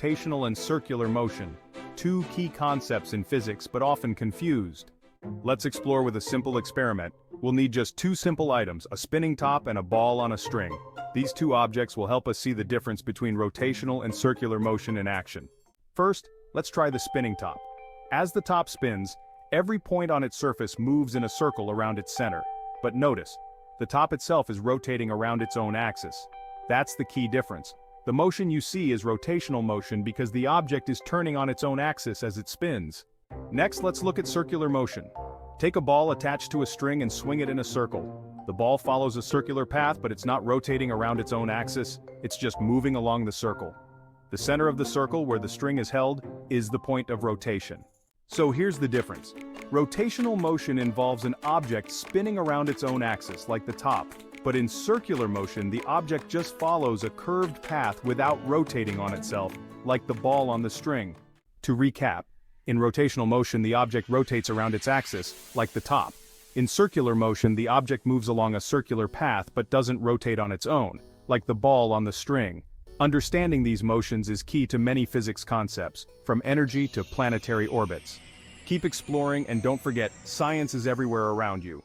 rotational and circular motion, two key concepts in physics but often confused. Let's explore with a simple experiment. We'll need just two simple items, a spinning top and a ball on a string. These two objects will help us see the difference between rotational and circular motion in action. First, let's try the spinning top. As the top spins, every point on its surface moves in a circle around its center. But notice, the top itself is rotating around its own axis. That's the key difference. The motion you see is rotational motion because the object is turning on its own axis as it spins. Next, let's look at circular motion. Take a ball attached to a string and swing it in a circle. The ball follows a circular path, but it's not rotating around its own axis, it's just moving along the circle. The center of the circle, where the string is held, is the point of rotation. So here's the difference. Rotational motion involves an object spinning around its own axis, like the top. But in circular motion, the object just follows a curved path without rotating on itself, like the ball on the string. To recap, in rotational motion, the object rotates around its axis, like the top. In circular motion, the object moves along a circular path but doesn't rotate on its own, like the ball on the string. Understanding these motions is key to many physics concepts, from energy to planetary orbits. Keep exploring and don't forget, science is everywhere around you.